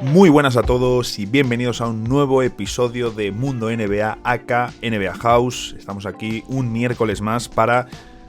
Muy buenas a todos y bienvenidos a un nuevo episodio de Mundo NBA, aka NBA House. Estamos aquí un miércoles más para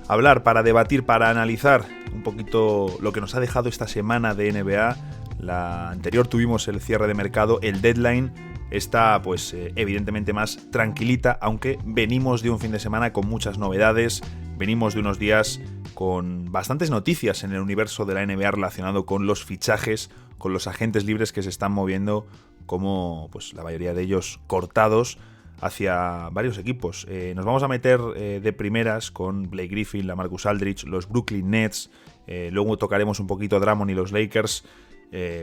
hablar, para debatir, para analizar un poquito lo que nos ha dejado esta semana de NBA. La anterior tuvimos el cierre de mercado, el deadline. Esta, pues, evidentemente más tranquilita, aunque venimos de un fin de semana con muchas novedades. Venimos de unos días con bastantes noticias en el universo de la NBA relacionado con los fichajes, con los agentes libres que se están moviendo, como pues la mayoría de ellos cortados hacia varios equipos. Nos vamos a meter de primeras con Blake Griffin, LaMarcus Aldridge, los Brooklyn Nets. Luego tocaremos un poquito Drummond y los Lakers.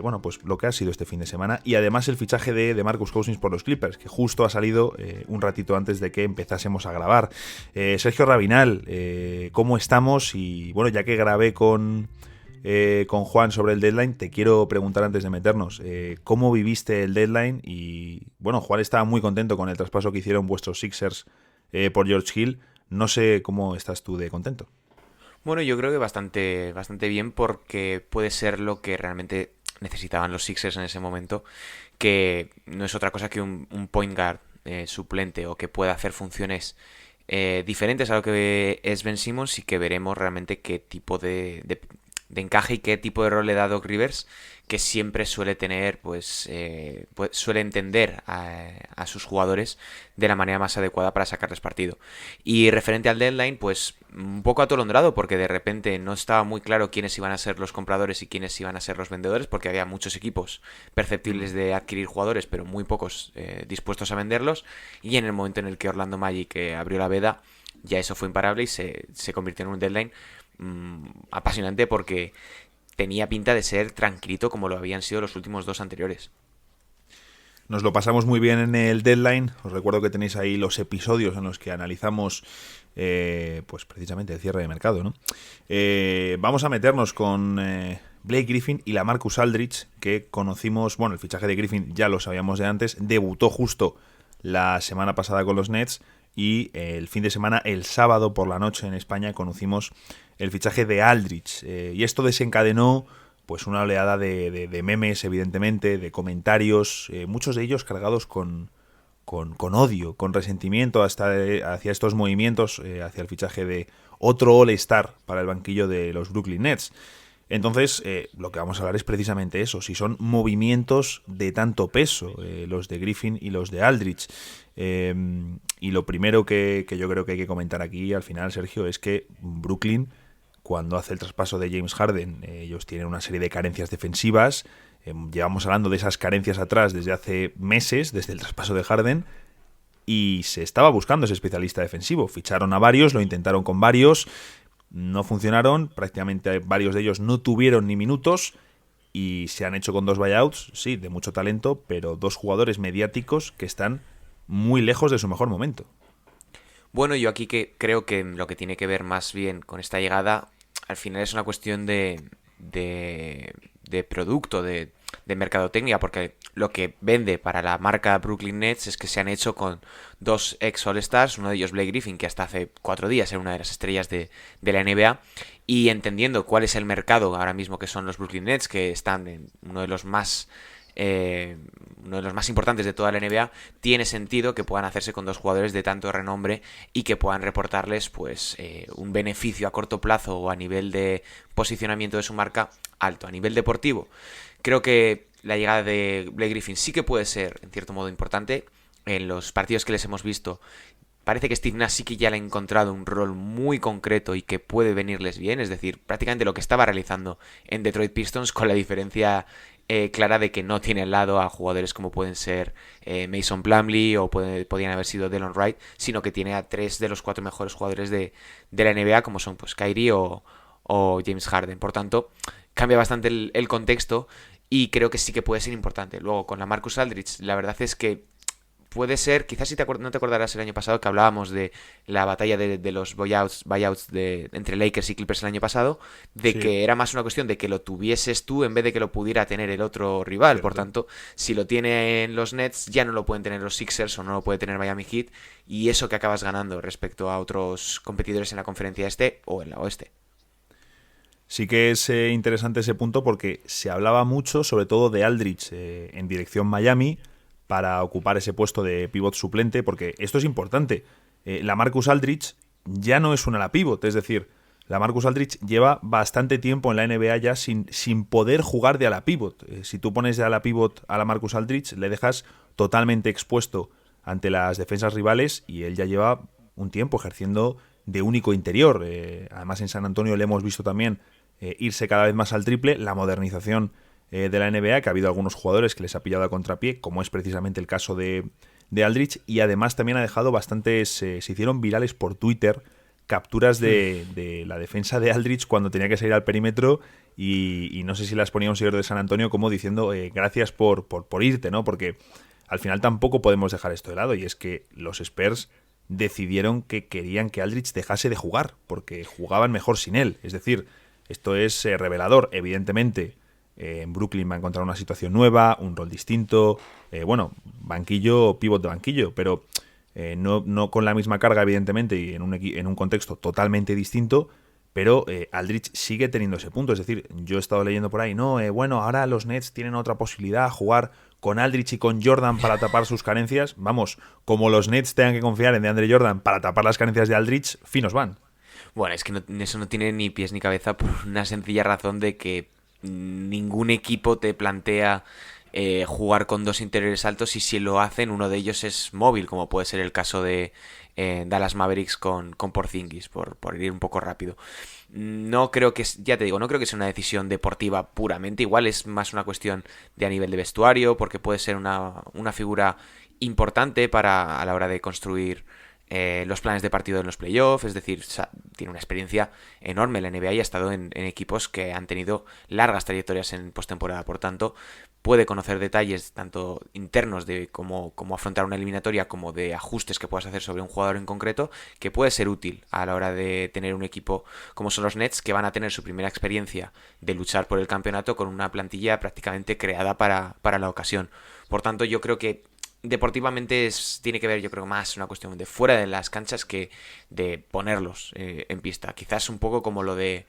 Bueno, pues lo que ha sido este fin de semana. Y además el fichaje de Marcus Cousins por los Clippers, que justo ha salido un ratito antes de que empezásemos a grabar. Sergio Rabinal, ¿cómo estamos? Y bueno, ya que grabé con Juan sobre el deadline, te quiero preguntar antes de meternos, ¿cómo viviste el deadline? Y bueno, Juan estaba muy contento con el traspaso que hicieron vuestros Sixers por George Hill. No sé cómo estás tú de contento. Bueno, yo creo que bastante bien porque puede ser lo que realmente necesitaban los Sixers en ese momento, que no es otra cosa que un point guard suplente o que pueda hacer funciones diferentes a lo que es Ben Simmons, y que veremos realmente qué tipo de encaje y qué tipo de rol le da Doc Rivers, que siempre suele tener, pues suele entender a sus jugadores de la manera más adecuada para sacarles partido. Y referente al deadline, pues un poco atolondrado, porque de repente no estaba muy claro quiénes iban a ser los compradores y quiénes iban a ser los vendedores, porque había muchos equipos perceptibles de adquirir jugadores, pero muy pocos dispuestos a venderlos. Y en el momento en el que Orlando Magic abrió la veda, ya eso fue imparable y se convirtió en un deadline apasionante, porque tenía pinta de ser tranquilito como lo habían sido los últimos dos anteriores. Nos lo pasamos muy bien en el deadline. Os recuerdo que tenéis ahí los episodios en los que analizamos pues precisamente el cierre de mercado, ¿no? Vamos a meternos con Blake Griffin y LaMarcus Aldridge, que conocimos. Bueno, el fichaje de Griffin ya lo sabíamos de antes. Debutó justo la semana pasada con los Nets. Y el fin de semana, el sábado por la noche en España, conocimos el fichaje de Aldridge. Y esto desencadenó pues una oleada de memes, evidentemente, de comentarios, muchos de ellos cargados con odio, con resentimiento hacia estos movimientos, hacia el fichaje de otro All-Star para el banquillo de los Brooklyn Nets. Entonces, lo que vamos a hablar es precisamente eso, si son movimientos de tanto peso, los de Griffin y los de Aldridge. Y lo primero que yo creo que hay que comentar aquí, al final, Sergio, es que Brooklyn, cuando hace el traspaso de James Harden, ellos tienen una serie de carencias defensivas. Llevamos hablando de esas carencias atrás desde hace meses, desde el traspaso de Harden, y se estaba buscando ese especialista defensivo. Ficharon a varios, lo intentaron con varios, no funcionaron, prácticamente varios de ellos no tuvieron ni minutos, y se han hecho con dos buyouts, sí, de mucho talento, pero dos jugadores mediáticos que están muy lejos de su mejor momento. Bueno, yo aquí que creo que lo que tiene que ver más bien con esta llegada, al final es una cuestión de producto, de mercadotecnia, porque lo que vende para la marca Brooklyn Nets es que se han hecho con dos ex All-Stars, uno de ellos Blake Griffin, que hasta hace 4 días era una de las estrellas de la NBA, y entendiendo cuál es el mercado ahora mismo que son los Brooklyn Nets, que están en uno de los más importantes de toda la NBA, tiene sentido que puedan hacerse con dos jugadores de tanto renombre y que puedan reportarles pues un beneficio a corto plazo o a nivel de posicionamiento de su marca alto. A nivel deportivo, creo que la llegada de Blake Griffin sí que puede ser en cierto modo importante. En los partidos que les hemos visto, parece que Steve Nash sí que ya le ha encontrado un rol muy concreto y que puede venirles bien, es decir, prácticamente lo que estaba realizando en Detroit Pistons, con la diferencia clara de que no tiene al lado a jugadores como pueden ser Mason Plumlee o podían haber sido Delon Wright, sino que tiene a 3 de los 4 mejores jugadores de la NBA, como son pues Kyrie o James Harden. Por tanto, cambia bastante el contexto, y creo que sí que puede ser importante. Luego, con la Marcus Aldridge, la verdad es que puede ser, quizás si no te acordarás el año pasado que hablábamos de la batalla de los buyouts entre Lakers y Clippers el año pasado, de Sí, que era más una cuestión de que lo tuvieses tú en vez de que lo pudiera tener el otro rival. Por cierto. tanto, si lo tienen los Nets, ya no lo pueden tener los Sixers o no lo puede tener Miami Heat, y eso que acabas ganando respecto a otros competidores en la conferencia este o en la oeste. Sí que es interesante ese punto porque se hablaba mucho, sobre todo de Aldridge en dirección Miami, para ocupar ese puesto de pivot suplente, porque esto es importante. La Marcus Aldridge ya no es una ala pivot, es decir, la Marcus Aldridge lleva bastante tiempo en la NBA ya sin poder jugar de ala pivot. Si tú pones de ala pivot a la Marcus Aldridge, le dejas totalmente expuesto ante las defensas rivales y él ya lleva un tiempo ejerciendo de único interior. Además en San Antonio le hemos visto también irse cada vez más al triple, la modernización de la NBA, que ha habido algunos jugadores que les ha pillado a contrapié, como es precisamente el caso de Aldridge, y además también ha dejado bastantes, se hicieron virales por Twitter, capturas de la defensa de Aldridge cuando tenía que salir al perímetro y no sé si las ponía un señor de San Antonio como diciendo gracias por irte, ¿no? Porque al final tampoco podemos dejar esto de lado y es que los Spurs decidieron que querían que Aldridge dejase de jugar porque jugaban mejor sin él. Es decir, esto es revelador. Evidentemente, en Brooklyn va a encontrar una situación nueva, un rol distinto, banquillo, pivot de banquillo, pero no con la misma carga, evidentemente, y en un contexto totalmente distinto, pero Aldridge sigue teniendo ese punto. Es decir, yo he estado leyendo por ahí, ahora los Nets tienen otra posibilidad, jugar con Aldridge y con Jordan para tapar sus carencias. Vamos, como los Nets tengan que confiar en DeAndre Jordan para tapar las carencias de Aldridge, finos van. Bueno, es que eso no tiene ni pies ni cabeza por una sencilla razón de que ningún equipo te plantea jugar con dos interiores altos y si lo hacen uno de ellos es móvil, como puede ser el caso de Dallas Mavericks con Porzingis, por ir un poco rápido. No creo que, ya te digo, no creo que sea una decisión deportiva puramente, igual es más una cuestión de a nivel de vestuario, porque puede ser una figura importante a la hora de construir los planes de partido en los playoffs, es decir, tiene una experiencia enorme en la NBA y ha estado en equipos que han tenido largas trayectorias en postemporada, por tanto puede conocer detalles tanto internos de cómo afrontar una eliminatoria como de ajustes que puedas hacer sobre un jugador en concreto, que puede ser útil a la hora de tener un equipo como son los Nets, que van a tener su primera experiencia de luchar por el campeonato con una plantilla prácticamente creada para la ocasión. Por tanto, yo creo que deportivamente tiene que ver, yo creo, más una cuestión de fuera de las canchas que de ponerlos en pista. Quizás un poco como lo de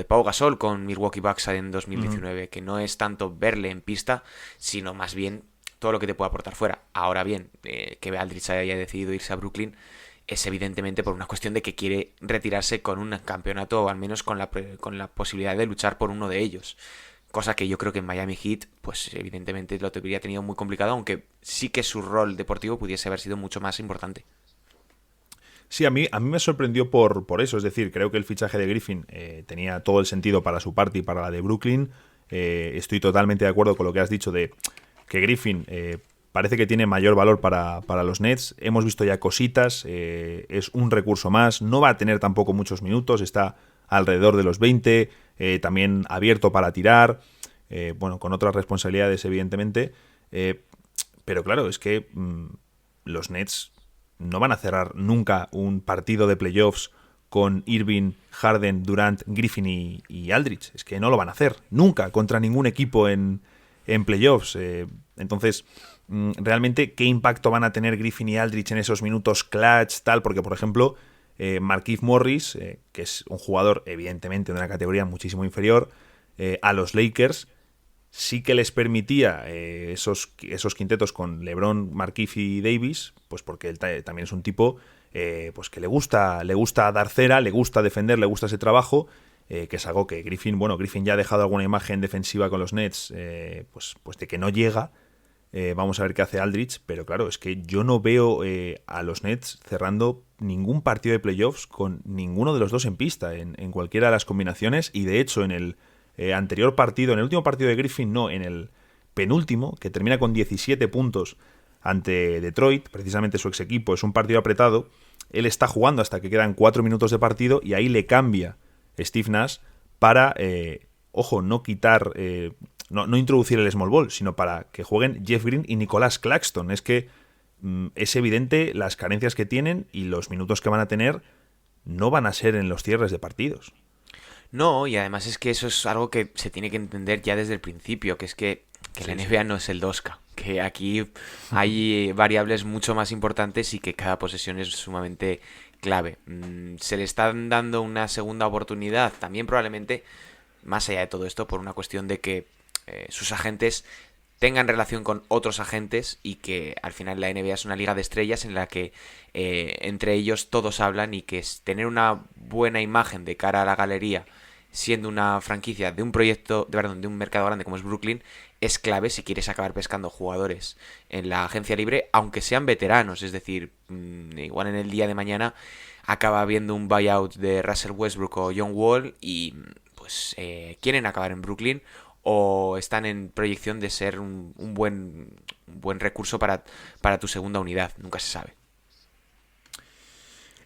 Pau Gasol con Milwaukee Bucks en 2019, que no es tanto verle en pista, sino más bien todo lo que te puede aportar fuera. Ahora bien, que Aldridge haya decidido irse a Brooklyn es evidentemente por una cuestión de que quiere retirarse con un campeonato o al menos con la posibilidad de luchar por uno de ellos. Cosa que yo creo que en Miami Heat, pues evidentemente lo habría tenido muy complicado, aunque sí que su rol deportivo pudiese haber sido mucho más importante. Sí, a mí me sorprendió por eso. Es decir, creo que el fichaje de Griffin tenía todo el sentido para su parte y para la de Brooklyn. Estoy totalmente de acuerdo con lo que has dicho de que Griffin parece que tiene mayor valor para los Nets. Hemos visto ya cositas, es un recurso más. No va a tener tampoco muchos minutos, está alrededor de los 20, también abierto para tirar, con otras responsabilidades evidentemente, pero claro, es que los Nets no van a cerrar nunca un partido de playoffs con Irving, Harden, Durant, Griffin y Aldridge. Es que no lo van a hacer nunca contra ningún equipo en playoffs. Entonces, realmente, ¿qué impacto van a tener Griffin y Aldridge en esos minutos clutch, tal? Porque, por ejemplo, Markieff Morris, que es un jugador evidentemente de una categoría muchísimo inferior a los Lakers, sí que les permitía esos quintetos con LeBron, Markieff y Davis, pues porque él también es un tipo pues que le gusta dar cera, le gusta defender, le gusta ese trabajo, que es algo que Griffin ya ha dejado alguna imagen defensiva con los Nets, pues de que no llega. Vamos a ver qué hace Aldridge, pero claro, es que yo no veo a los Nets cerrando ningún partido de playoffs con ninguno de los dos en pista, en cualquiera de las combinaciones, y de hecho en el anterior partido, en el último partido de Griffin, no, en el penúltimo, que termina con 17 puntos ante Detroit, precisamente su ex equipo, es un partido apretado, él está jugando hasta que quedan 4 minutos de partido y ahí le cambia Steve Nash para, no quitar... No introducir el small ball, sino para que jueguen Jeff Green y Nicholas Claxton. Es que es evidente las carencias que tienen y los minutos que van a tener no van a ser en los cierres de partidos. No, y además es que eso es algo que se tiene que entender ya desde el principio, que es que la NBA no es el 2K, que aquí hay variables mucho más importantes y que cada posesión es sumamente clave. Se le están dando una segunda oportunidad, también probablemente, más allá de todo esto, por una cuestión de que sus agentes tengan relación con otros agentes y que al final la NBA es una liga de estrellas en la que entre ellos todos hablan y que tener una buena imagen de cara a la galería siendo una franquicia de un proyecto, de un mercado grande como es Brooklyn, es clave si quieres acabar pescando jugadores en la agencia libre, aunque sean veteranos, es decir, igual en el día de mañana acaba habiendo un buyout de Russell Westbrook o John Wall y pues quieren acabar en Brooklyn o están en proyección de ser un buen recurso para tu segunda unidad, nunca se sabe.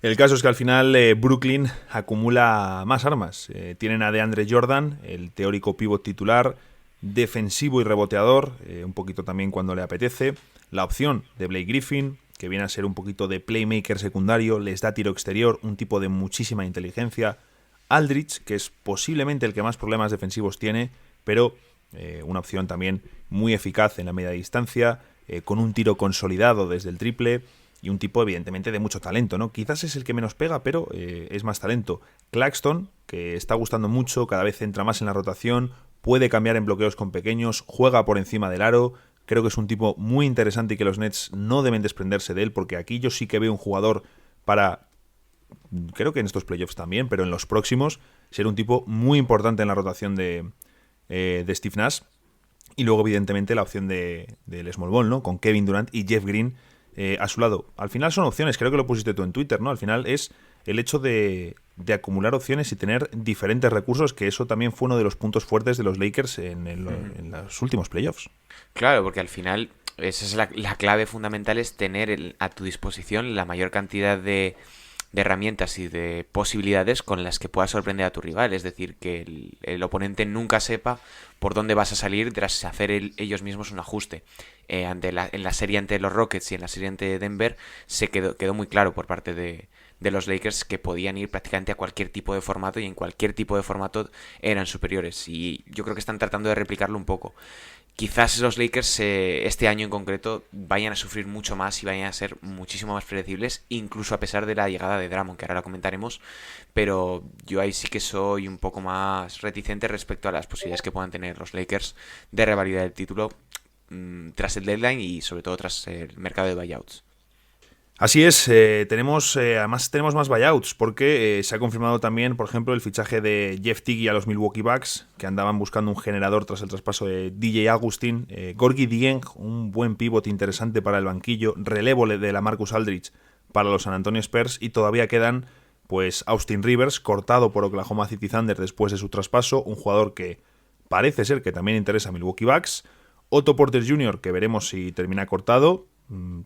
El caso es que al final Brooklyn acumula más armas. Tienen a DeAndre Jordan, el teórico pívot titular, defensivo y reboteador, un poquito también cuando le apetece. La opción de Blake Griffin, que viene a ser un poquito de playmaker secundario, les da tiro exterior, un tipo de muchísima inteligencia. Aldridge, que es posiblemente el que más problemas defensivos tiene, pero una opción también muy eficaz en la media distancia, con un tiro consolidado desde el triple. Y un tipo, evidentemente, de mucho talento, ¿no? Quizás es el que menos pega, pero es más talento. Claxton, que está gustando mucho, cada vez entra más en la rotación, puede cambiar en bloqueos con pequeños, juega por encima del aro. Creo que es un tipo muy interesante y que los Nets no deben desprenderse de él, porque aquí yo sí que veo un jugador para, creo que en estos playoffs también, pero en los próximos, ser un tipo muy importante en la rotación de Steve Nash. Y luego, evidentemente, la opción del Small Ball, ¿no? Con Kevin Durant y Jeff Green a su lado. Al final son opciones, creo que lo pusiste tú en Twitter, ¿no? Al final es el hecho de acumular opciones y tener diferentes recursos, que eso también fue uno de los puntos fuertes de los Lakers en los últimos playoffs. Claro, porque al final esa es la clave fundamental, es tener a tu disposición la mayor cantidad de herramientas y de posibilidades con las que puedas sorprender a tu rival. Es decir, que el oponente nunca sepa por dónde vas a salir tras hacer ellos mismos un ajuste. En la serie ante los Rockets y en la serie ante Denver se quedó muy claro por parte de los Lakers que podían ir prácticamente a cualquier tipo de formato y en cualquier tipo de formato eran superiores. Y yo creo que están tratando de replicarlo un poco. Quizás los Lakers este año en concreto vayan a sufrir mucho más y vayan a ser muchísimo más predecibles, incluso a pesar de la llegada de Drummond, que ahora la comentaremos, pero yo ahí sí que soy un poco más reticente respecto a las posibilidades que puedan tener los Lakers de revalidar el título tras el deadline y sobre todo tras el mercado de buyouts. Así es, además tenemos más buyouts porque se ha confirmado también, por ejemplo, el fichaje de Jeff Teague a los Milwaukee Bucks, que andaban buscando un generador tras el traspaso de DJ Augustin. Gorgui Dieng, un buen pívot interesante para el banquillo, relevo de la Marcus Aldridge para los San Antonio Spurs, y todavía quedan pues Austin Rivers, cortado por Oklahoma City Thunder después de su traspaso, un jugador que parece ser que también interesa a Milwaukee Bucks. Otto Porter Jr., que veremos si termina cortado,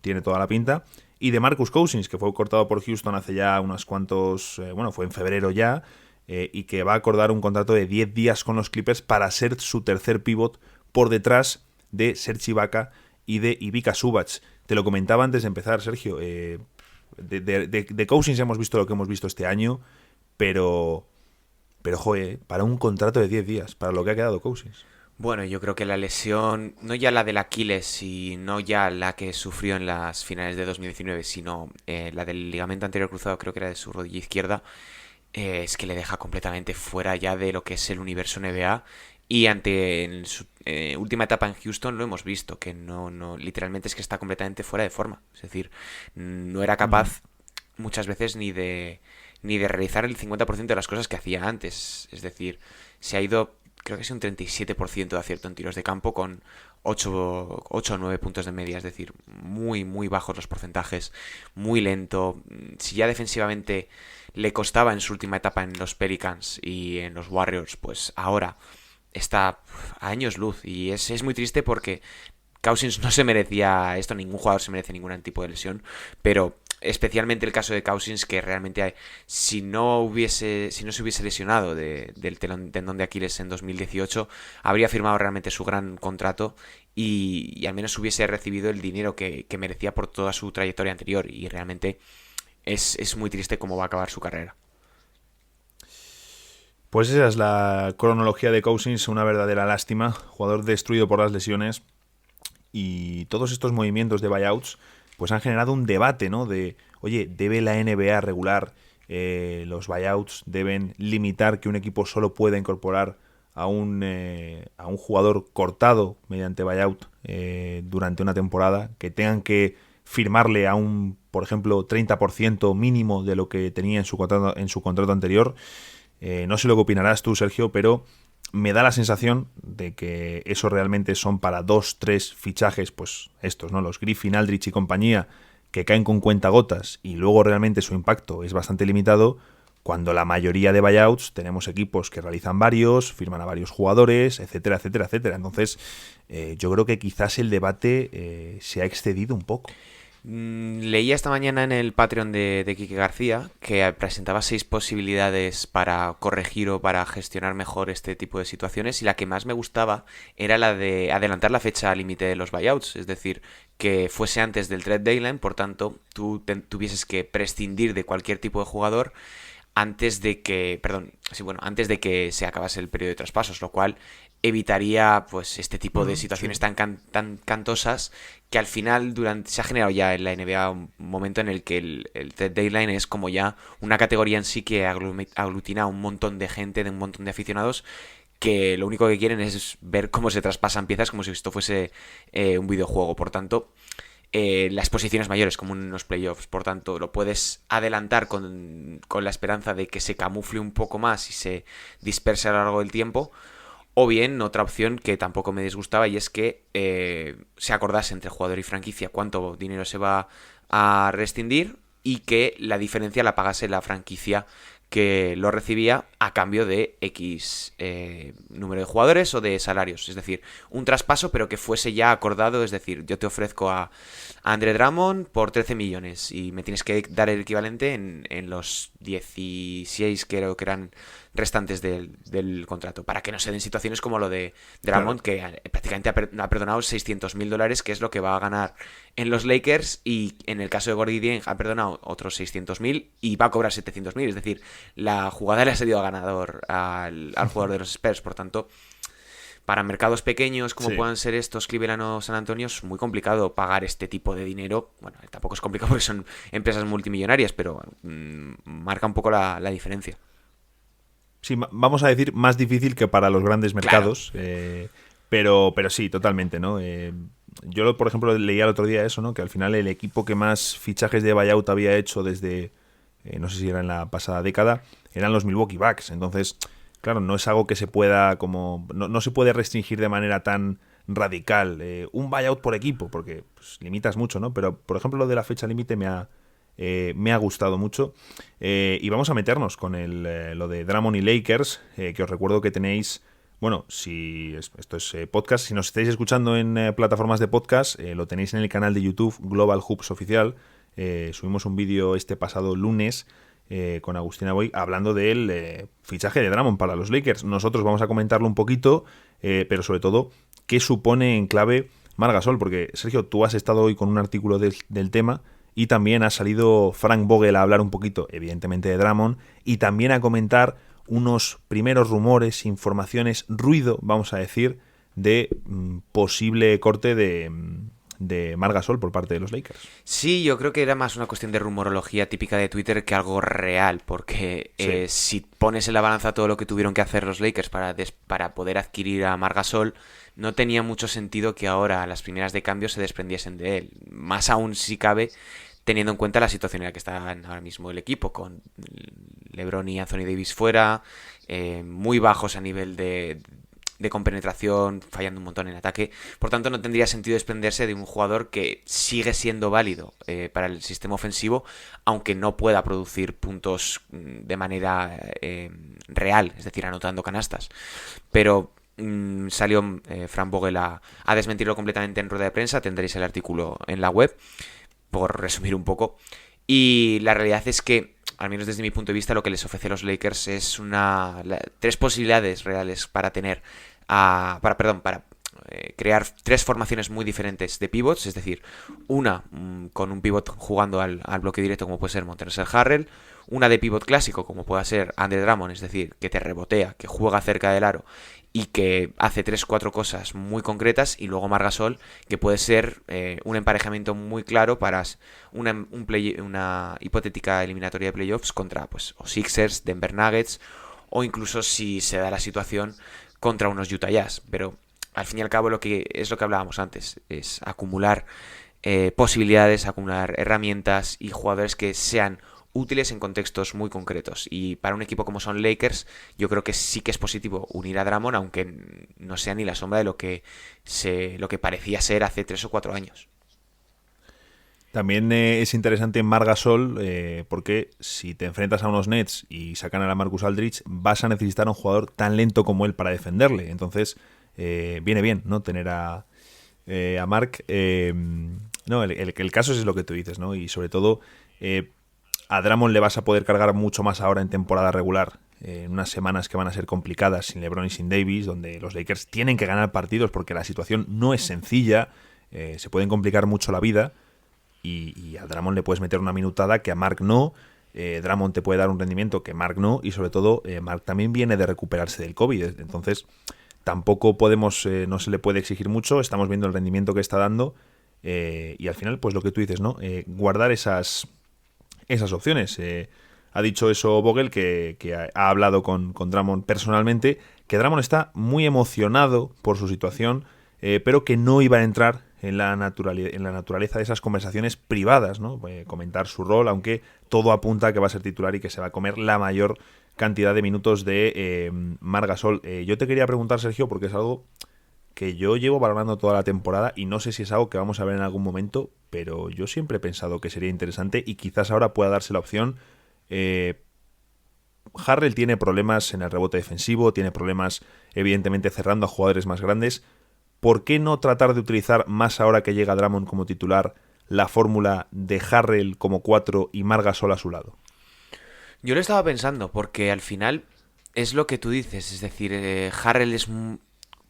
tiene toda la pinta. Y de Marcus Cousins, que fue cortado por Houston hace ya unos cuantos, fue en febrero ya, y que va a acordar un contrato de 10 días con los Clippers para ser su tercer pívot por detrás de Serge Ibaka y de Ivica Zubac. Te lo comentaba antes de empezar, Sergio, de Cousins hemos visto lo que hemos visto este año, pero joder, para un contrato de 10 días, para lo que ha quedado Cousins. Bueno, yo creo que la lesión, no ya la del Aquiles y no ya la que sufrió en las finales de 2019, sino la del ligamento anterior cruzado, creo que era de su rodilla izquierda, es que le deja completamente fuera ya de lo que es el universo NBA. Y en su última etapa en Houston lo hemos visto, que no literalmente es que está completamente fuera de forma. Es decir, no era capaz muchas veces ni de realizar el 50% de las cosas que hacía antes. Es decir, se ha ido, creo que es un 37% de acierto en tiros de campo con 8 o 9 puntos de media. Es decir, muy, muy bajos los porcentajes, muy lento. Si ya defensivamente le costaba en su última etapa en los Pelicans y en los Warriors, pues ahora está a años luz. Y es muy triste porque Cousins no se merecía esto, ningún jugador se merece ningún tipo de lesión, pero especialmente el caso de Cousins, que realmente si no se hubiese lesionado del tendón de Aquiles en 2018, habría firmado realmente su gran contrato y al menos hubiese recibido el dinero que merecía por toda su trayectoria anterior, y realmente es muy triste cómo va a acabar su carrera. Pues esa es la cronología de Cousins, una verdadera lástima, jugador destruido por las lesiones. y todos estos movimientos de buyouts pues han generado un debate, ¿no? De, oye, ¿debe la NBA regular los buyouts? ¿Deben limitar que un equipo solo pueda incorporar a un jugador cortado mediante buyout durante una temporada? Que tengan que firmarle a un, por ejemplo, 30% mínimo de lo que tenía en su contrato anterior. No sé lo que opinarás tú, Sergio, pero me da la sensación de que eso realmente son para 2-3 fichajes, pues estos, ¿no? Los Griffin, Aldridge y compañía, que caen con cuentagotas y luego realmente su impacto es bastante limitado, cuando la mayoría de buyouts tenemos equipos que realizan varios, firman a varios jugadores, etcétera, etcétera, etcétera. Entonces, yo creo que quizás el debate se ha excedido un poco. Leía esta mañana en el Patreon de Quique García que presentaba 6 posibilidades para corregir o para gestionar mejor este tipo de situaciones, y la que más me gustaba era la de adelantar la fecha límite de los buyouts, es decir, que fuese antes del trade deadline, por tanto, tú tuvieses que prescindir de cualquier tipo de jugador antes de que se acabase el periodo de traspasos, lo cual evitaría pues este tipo de situaciones tan cantosas que al final se ha generado ya en la NBA un momento en el que el trade deadline es como ya una categoría en sí que aglutina a un montón de gente, de un montón de aficionados que lo único que quieren es ver cómo se traspasan piezas como si esto fuese un videojuego. Por tanto, las posiciones mayores como en los playoffs, por tanto lo puedes adelantar con la esperanza de que se camufle un poco más y se disperse a lo largo del tiempo. O bien, otra opción que tampoco me disgustaba, y es que se acordase entre jugador y franquicia cuánto dinero se va a rescindir y que la diferencia la pagase la franquicia que lo recibía a cambio de X número de jugadores o de salarios. Es decir, un traspaso pero que fuese ya acordado, es decir, yo te ofrezco a Andre Drummond por 13 millones y me tienes que dar el equivalente en los 16 creo que eran restantes del contrato, para que no se den situaciones como lo de Drummond, claro, que prácticamente ha perdonado $600,000, que es lo que va a ganar en los Lakers, y en el caso de Gordy Dieng ha perdonado otros 600,000 y va a cobrar 700,000, es decir, la jugada le ha salido a ganador al jugador de los Spurs. Por tanto, para mercados pequeños como puedan ser estos Cleveland o San Antonio, es muy complicado pagar este tipo de dinero. Bueno, tampoco es complicado porque son empresas multimillonarias, pero marca un poco la diferencia. Sí, vamos a decir más difícil que para los grandes mercados, claro. Pero sí, totalmente, ¿no? Yo, por ejemplo, leía el otro día eso, ¿no? Que al final el equipo que más fichajes de buyout había hecho desde, no sé si era en la pasada década, eran los Milwaukee Bucks. Entonces, claro, no es algo que se pueda no se puede restringir de manera tan radical un buyout por equipo, porque pues, limitas mucho, ¿no? Pero, por ejemplo, lo de la fecha límite me ha gustado mucho. Y vamos a meternos con lo de Drummond y Lakers, que os recuerdo que tenéis, bueno, si esto es podcast, si nos estáis escuchando en plataformas de podcast, lo tenéis en el canal de YouTube Global Hoops Oficial. Subimos un vídeo este pasado lunes con Agustina Boy hablando del fichaje de Drummond para los Lakers. Nosotros vamos a comentarlo un poquito, pero sobre todo, ¿qué supone en clave Marc Gasol? Porque, Sergio, tú has estado hoy con un artículo del tema, y también ha salido Frank Vogel a hablar un poquito, evidentemente, de Drummond, y también a comentar unos primeros rumores, informaciones, ruido, vamos a decir, de posible corte de Marc Gasol por parte de los Lakers. Sí, yo creo que era más una cuestión de rumorología típica de Twitter que algo real, porque si pones en la balanza todo lo que tuvieron que hacer los Lakers para poder adquirir a Marc Gasol, no tenía mucho sentido que ahora las primeras de cambio se desprendiesen de él. Más aún si cabe, teniendo en cuenta la situación en la que está ahora mismo el equipo, con LeBron y Anthony Davis fuera, muy bajos a nivel de compenetración, fallando un montón en ataque. Por tanto, no tendría sentido desprenderse de un jugador que sigue siendo válido para el sistema ofensivo, aunque no pueda producir puntos de manera real, es decir, anotando canastas. Pero salió Frank Vogel a desmentirlo completamente en rueda de prensa. Tendréis el artículo en la web, por resumir un poco. Y la realidad es que, al menos desde mi punto de vista, lo que les ofrece a los Lakers es 3 posibilidades reales para tener para crear 3 formaciones muy diferentes de pivots, es decir, una con un pivot jugando al bloque directo como puede ser Montrezl Harrell, una de pivot clásico como pueda ser Andre Drummond, es decir, que te rebotea, que juega cerca del aro y que hace 3-4 cosas muy concretas, y luego Marc Gasol, que puede ser un emparejamiento muy claro para una hipotética eliminatoria de playoffs contra pues o Sixers, Denver Nuggets, o incluso si se da la situación contra unos Utah Jazz. Pero al fin y al cabo lo que hablábamos antes, es acumular posibilidades, acumular herramientas y jugadores que sean útiles en contextos muy concretos. Y para un equipo como son Lakers, yo creo que sí que es positivo unir a Drummond, aunque no sea ni la sombra de lo que parecía ser hace 3 o 4 años. También es interesante en Marc Gasol, porque si te enfrentas a unos Nets y sacan a la Marcus Aldridge, vas a necesitar a un jugador tan lento como él para defenderle. Entonces, viene bien, ¿no? Tener a Marc. No, el caso es lo que tú dices, ¿no? Y sobre todo, a Drummond le vas a poder cargar mucho más ahora en temporada regular, en unas semanas que van a ser complicadas sin LeBron y sin Davis, donde los Lakers tienen que ganar partidos porque la situación no es sencilla, se pueden complicar mucho la vida, y a Drummond le puedes meter una minutada que a Marc no. Drummond te puede dar un rendimiento que Marc no, y sobre todo Marc también viene de recuperarse del COVID, entonces tampoco podemos, no se le puede exigir mucho. Estamos viendo el rendimiento que está dando, y al final pues lo que tú dices, ¿no? Guardar esas opciones. Ha dicho eso Vogel, que ha hablado con Drummond personalmente, que Drummond está muy emocionado por su situación, pero que no iba a entrar en la naturaleza de esas conversaciones privadas, ¿no? Comentar su rol, aunque todo apunta a que va a ser titular y que se va a comer la mayor cantidad de minutos de Marc Gasol. Yo te quería preguntar, Sergio, porque es algo que yo llevo valorando toda la temporada y no sé si es algo que vamos a ver en algún momento, pero yo siempre he pensado que sería interesante y quizás ahora pueda darse la opción. Harrell tiene problemas en el rebote defensivo, tiene problemas evidentemente cerrando a jugadores más grandes. ¿Por qué no tratar de utilizar, más ahora que llega Drummond como titular, la fórmula de Harrell como 4 y Marc Gasol a su lado? Yo lo estaba pensando, porque al final es lo que tú dices, es decir, Harrell es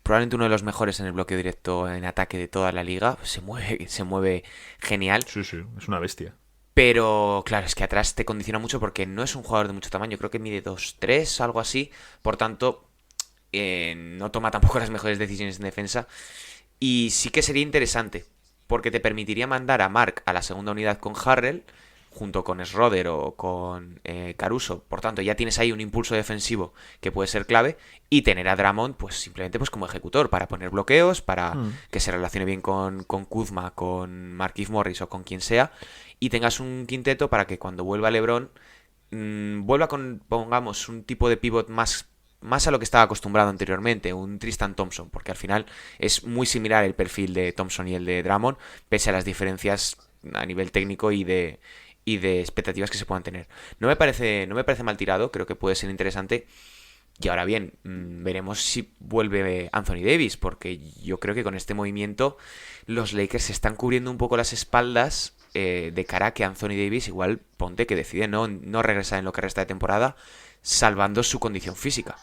probablemente uno de los mejores en el bloqueo directo en ataque de toda la liga, se mueve genial. Sí, es una bestia. Pero claro, es que atrás te condiciona mucho porque no es un jugador de mucho tamaño, creo que mide 2'3", algo así, por tanto no toma tampoco las mejores decisiones en defensa. Y sí que sería interesante, porque te permitiría mandar a Marc a la segunda unidad con Harrell, junto con Schroeder o con Caruso. Por tanto, ya tienes ahí un impulso defensivo que puede ser clave, y tener a Drummond pues simplemente pues como ejecutor, para poner bloqueos, para que se relacione bien con Kuzma, con Markieff Morris o con quien sea, y tengas un quinteto para que cuando vuelva LeBron vuelva con, pongamos, un tipo de pivot más a lo que estaba acostumbrado anteriormente, un Tristan Thompson, porque al final es muy similar el perfil de Thompson y el de Drummond, pese a las diferencias a nivel técnico y de expectativas que se puedan tener. No me parece mal tirado, creo que puede ser interesante. Y ahora bien, veremos si vuelve Anthony Davis, porque yo creo que con este movimiento los Lakers se están cubriendo un poco las espaldas de cara a que Anthony Davis igual ponte que decide no regresar en lo que resta de temporada, salvando su condición física.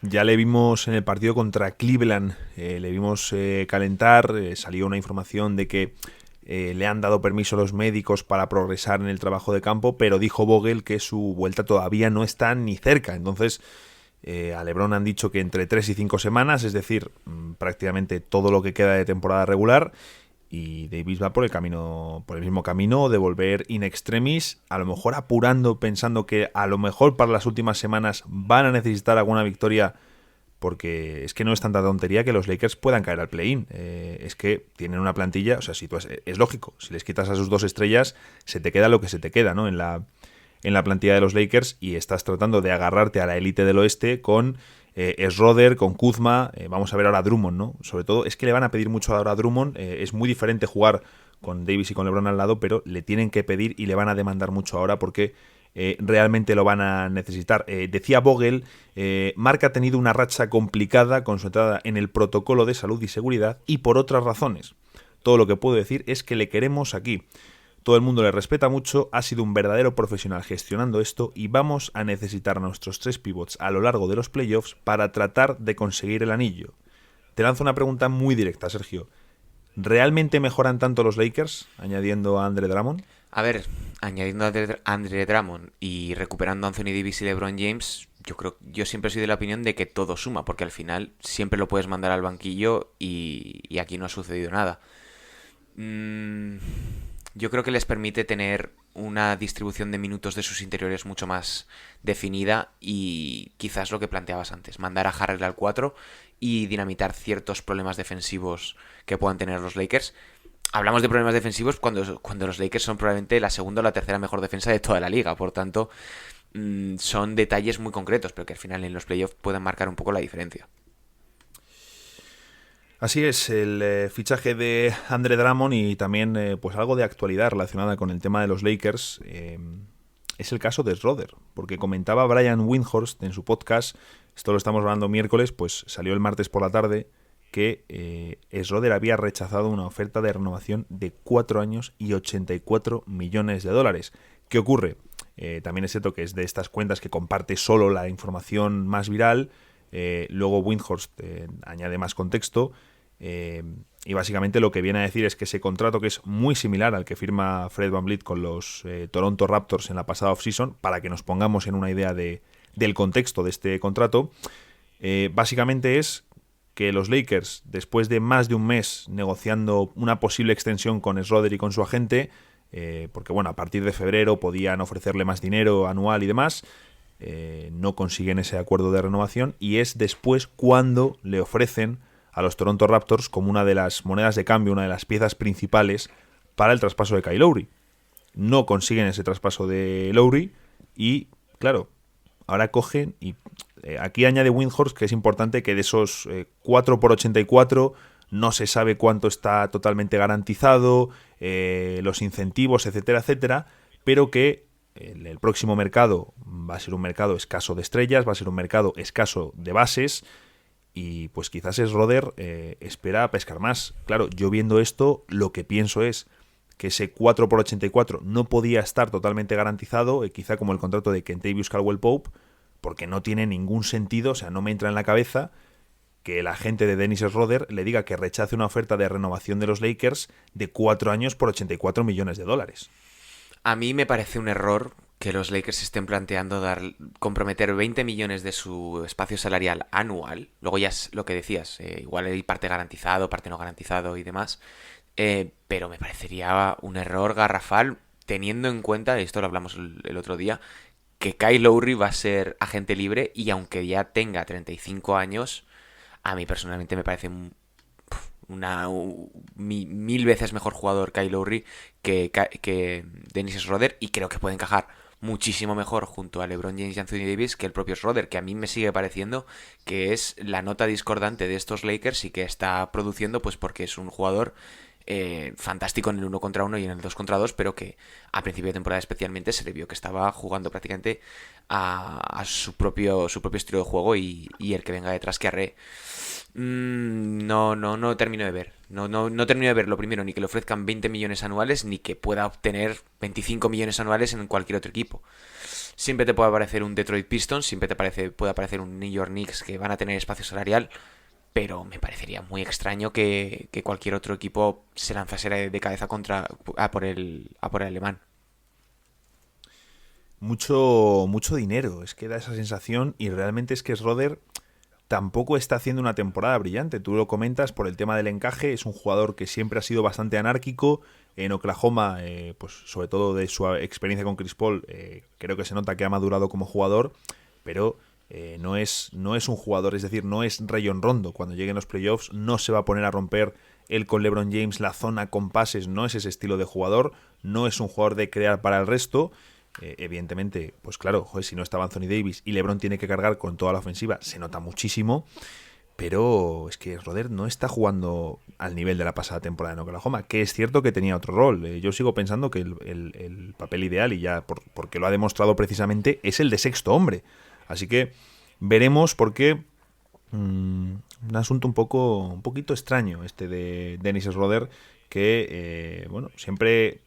Ya le vimos en el partido contra Cleveland, le vimos calentar, salió una información de que le han dado permiso a los médicos para progresar en el trabajo de campo, pero dijo Vogel que su vuelta todavía no está ni cerca. Entonces, a LeBron han dicho que entre 3 y 5 semanas, es decir, prácticamente todo lo que queda de temporada regular, y Davis va por el mismo camino de volver in extremis, a lo mejor apurando, pensando que a lo mejor para las últimas semanas van a necesitar alguna victoria, porque es que no es tanta tontería que los Lakers puedan caer al play-in. Es que tienen una plantilla, o sea, si tú es lógico, si les quitas a sus 2 estrellas, se te queda lo que se te queda, ¿no? En la plantilla de los Lakers, y estás tratando de agarrarte a la élite del oeste con Schroeder, con Kuzma, vamos a ver ahora a Drummond, ¿no? Sobre todo es que le van a pedir mucho ahora a Drummond, es muy diferente jugar con Davis y con LeBron al lado, pero le tienen que pedir y le van a demandar mucho ahora porque realmente lo van a necesitar. Decía Vogel, Marc ha tenido una racha complicada con su entrada en el protocolo de salud y seguridad y por otras razones. Todo lo que puedo decir es que le queremos aquí. Todo el mundo le respeta mucho, ha sido un verdadero profesional gestionando esto y vamos a necesitar a nuestros 3 pivots a lo largo de los playoffs para tratar de conseguir el anillo. Te lanzo una pregunta muy directa, Sergio. ¿Realmente mejoran tanto los Lakers añadiendo a Andre Drummond? A ver, añadiendo a Andre Drummond y recuperando a Anthony Davis y LeBron James, yo siempre soy de la opinión de que todo suma, porque al final siempre lo puedes mandar al banquillo y aquí no ha sucedido nada. Yo creo que les permite tener una distribución de minutos de sus interiores mucho más definida y quizás lo que planteabas antes, mandar a Harrell al 4 y dinamitar ciertos problemas defensivos que puedan tener los Lakers. Hablamos de problemas defensivos cuando los Lakers son probablemente la segunda o la tercera mejor defensa de toda la liga, por tanto son detalles muy concretos, pero que al final en los playoffs pueden marcar un poco la diferencia. Así es, el fichaje de Andre Drummond y también pues algo de actualidad relacionada con el tema de los Lakers es el caso de Schroeder, porque comentaba Brian Windhorst en su podcast, esto lo estamos hablando miércoles, pues salió el martes por la tarde, que Schroeder había rechazado una oferta de renovación de 4 años y 84 millones de dólares. ¿Qué ocurre? También es cierto que es de estas cuentas que comparte solo la información más viral, luego Windhorst añade más contexto, y básicamente lo que viene a decir es que ese contrato, que es muy similar al que firma Fred VanVleet con los Toronto Raptors en la pasada offseason, para que nos pongamos en una idea del contexto de este contrato, básicamente es que los Lakers, después de más de un mes negociando una posible extensión con Schroeder y con su agente, porque bueno, a partir de febrero podían ofrecerle más dinero anual y demás, no consiguen ese acuerdo de renovación, y es después cuando le ofrecen a los Toronto Raptors como una de las monedas de cambio, una de las piezas principales para el traspaso de Kyle Lowry. No consiguen ese traspaso de Lowry y, claro, ahora cogen y aquí añade Windhorst que es importante que de esos 4 por 84 no se sabe cuánto está totalmente garantizado, los incentivos, etcétera, etcétera, pero que el próximo mercado va a ser un mercado escaso de estrellas, va a ser un mercado escaso de bases, y pues quizás Schroeder espera pescar más. Claro, yo viendo esto, lo que pienso es que ese 4 por 84 no podía estar totalmente garantizado, quizá como el contrato de Kentavious Caldwell-Pope, porque no tiene ningún sentido, o sea, no me entra en la cabeza que el agente de Dennis Schroeder le diga que rechace una oferta de renovación de los Lakers de 4 años por 84 millones de dólares. A mí me parece un error que los Lakers estén planteando comprometer 20 millones de su espacio salarial anual. Luego ya es lo que decías, igual hay parte garantizado, parte no garantizado y demás. Pero me parecería un error garrafal teniendo en cuenta, esto lo hablamos el otro día, que Kyle Lowry va a ser agente libre y aunque ya tenga 35 años, a mí personalmente me parece mil veces mejor jugador Kyle Lowry que Dennis Schroeder, y creo que puede encajar muchísimo mejor junto a LeBron James y Anthony Davis que el propio Schroeder, que a mí me sigue pareciendo que es la nota discordante de estos Lakers y que está produciendo pues porque es un jugador fantástico en el 1 contra 1 y en el 2 contra 2, pero que a principio de temporada especialmente se le vio que estaba jugando prácticamente a su propio estilo de juego y el que venga detrás que arree. No termino de ver. No termino de ver lo primero, ni que le ofrezcan 20 millones anuales, ni que pueda obtener 25 millones anuales en cualquier otro equipo. Siempre te puede aparecer un Detroit Pistons, siempre puede aparecer un New York Knicks que van a tener espacio salarial, pero me parecería muy extraño que cualquier otro equipo se lanzase de cabeza a por el alemán. Mucho dinero, es que da esa sensación, y realmente es que Schroeder tampoco está haciendo una temporada brillante. Tú lo comentas por el tema del encaje, es un jugador que siempre ha sido bastante anárquico. En Oklahoma, pues sobre todo de su experiencia con Chris Paul, creo que se nota que ha madurado como jugador, pero no es un jugador, es decir, no es Rayon Rondo. Cuando lleguen los playoffs no se va a poner a romper él con LeBron James la zona con pases, no es ese estilo de jugador, no es un jugador de crear para el resto. Evidentemente, pues claro, joder, si no estaba Anthony Davis y LeBron tiene que cargar con toda la ofensiva, se nota muchísimo, pero es que Schroeder no está jugando al nivel de la pasada temporada en Oklahoma, que es cierto que tenía otro rol. Yo sigo pensando que el papel ideal, y ya porque lo ha demostrado precisamente, es el de sexto hombre. Así que veremos, porque un asunto un poquito extraño este de Dennis Schroeder, que bueno, siempre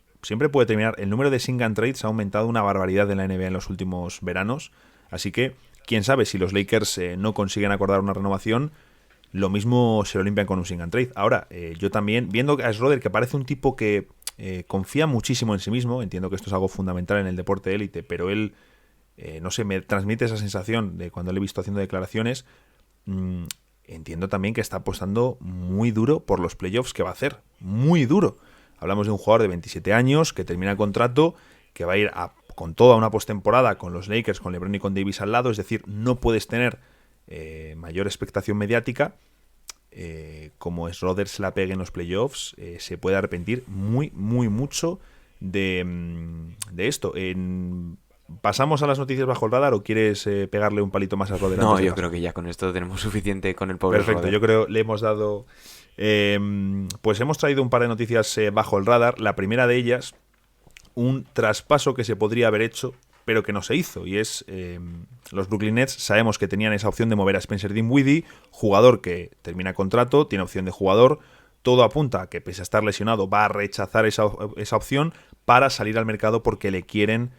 puede terminar. El número de sing and trades ha aumentado una barbaridad en la NBA en los últimos veranos, así que quién sabe si los Lakers no consiguen acordar una renovación. lo mismo se lo limpian con un sing and trade. Ahora, yo también, viendo a Schroeder, que parece un tipo que confía muchísimo en sí mismo, entiendo que esto es algo fundamental en el deporte de élite, pero él, no sé, me transmite esa sensación de cuando le he visto haciendo declaraciones. Entiendo también que está apostando muy duro por los playoffs que va a hacer. Muy duro. Hablamos de un jugador de 27 años que termina el contrato, que va a ir con toda una postemporada con los Lakers, con LeBron y con Davis al lado. Es decir, no puedes tener mayor expectación mediática. Como Schroeder se la pegue en los playoffs, se puede arrepentir muy, muy mucho de esto. ¿Pasamos a las noticias bajo el radar o quieres pegarle un palito más a Schroeder? No, yo creo que ya con esto tenemos suficiente con el pobre Perfecto, Schroeder. yo creo le hemos dado... pues hemos traído un par de noticias bajo el radar. La primera de ellas, un traspaso que se podría haber hecho, pero que no se hizo. Y es, los Brooklyn Nets sabemos que tenían esa opción de mover a Spencer Dinwiddie, jugador que termina contrato, tiene opción de jugador. Todo apunta a que, pese a estar lesionado, va a rechazar esa opción para salir al mercado porque le quieren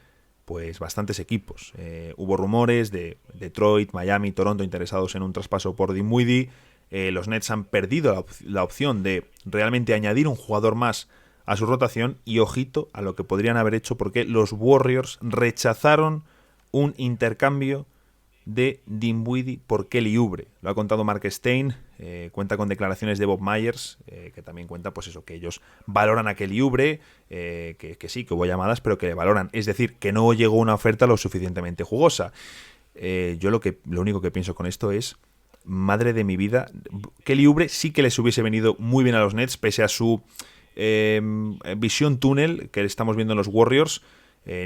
pues bastantes equipos. Hubo rumores de Detroit, Miami, Toronto interesados en un traspaso por Dinwiddie. Los Nets han perdido la opción de realmente añadir un jugador más a su rotación y ojito a lo que podrían haber hecho porque los Warriors rechazaron un intercambio de Dinwiddie por Kelly Oubre. Lo ha contado Mark Stein, cuenta con declaraciones de Bob Myers, que también cuenta pues eso, que ellos valoran a Kelly Oubre, que sí, que hubo llamadas, pero que le valoran. Es decir, que no llegó una oferta lo suficientemente jugosa. Yo lo único que pienso con esto es, madre de mi vida, Kelly Oubre sí que les hubiese venido muy bien a los Nets, pese a su visión túnel que estamos viendo en los Warriors.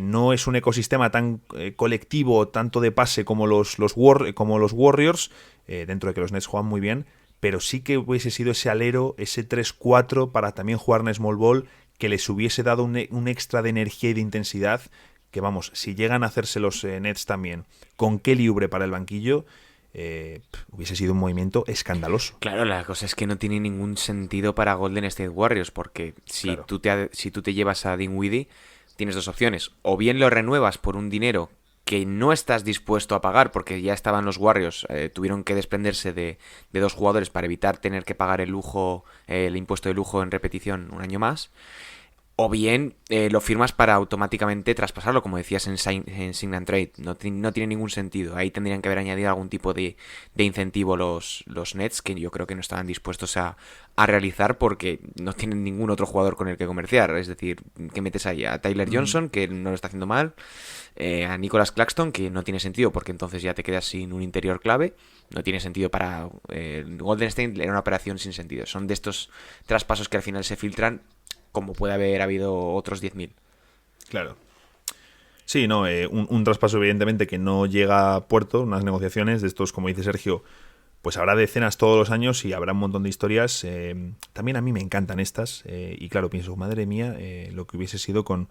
No es un ecosistema tan colectivo, tanto de pase como los Warriors, dentro de que los Nets juegan muy bien, pero sí que hubiese sido ese alero, ese 3-4 para también jugar en small ball, que les hubiese dado un extra de energía y de intensidad, que vamos, si llegan a hacerse los Nets también con Kelly Oubre para el banquillo, hubiese sido un movimiento escandaloso. Claro, la cosa es que no tiene ningún sentido para Golden State Warriors, porque si tú te llevas a Dinwiddie, tienes dos opciones. O bien lo renuevas por un dinero que no estás dispuesto a pagar, porque ya estaban los Warriors, tuvieron que desprenderse de dos jugadores para evitar tener que pagar el impuesto de lujo en repetición un año más. O bien lo firmas para automáticamente traspasarlo, como decías en Sign and Trade. No tiene ningún sentido. Ahí tendrían que haber añadido algún tipo de incentivo los Nets, que yo creo que no estaban dispuestos a realizar porque no tienen ningún otro jugador con el que comerciar. Es decir, que metes ahí a Tyler Johnson, que no lo está haciendo mal, a Nicholas Claxton, que no tiene sentido porque entonces ya te quedas sin un interior clave. No tiene sentido para Golden State, era una operación sin sentido. Son de estos traspasos que al final se filtran, como puede haber habido otros 10.000. Claro. Sí, no, un traspaso evidentemente que no llega a puerto, unas negociaciones de estos, como dice Sergio, pues habrá decenas todos los años y habrá un montón de historias. También a mí me encantan estas y claro, pienso, madre mía, lo que hubiese sido con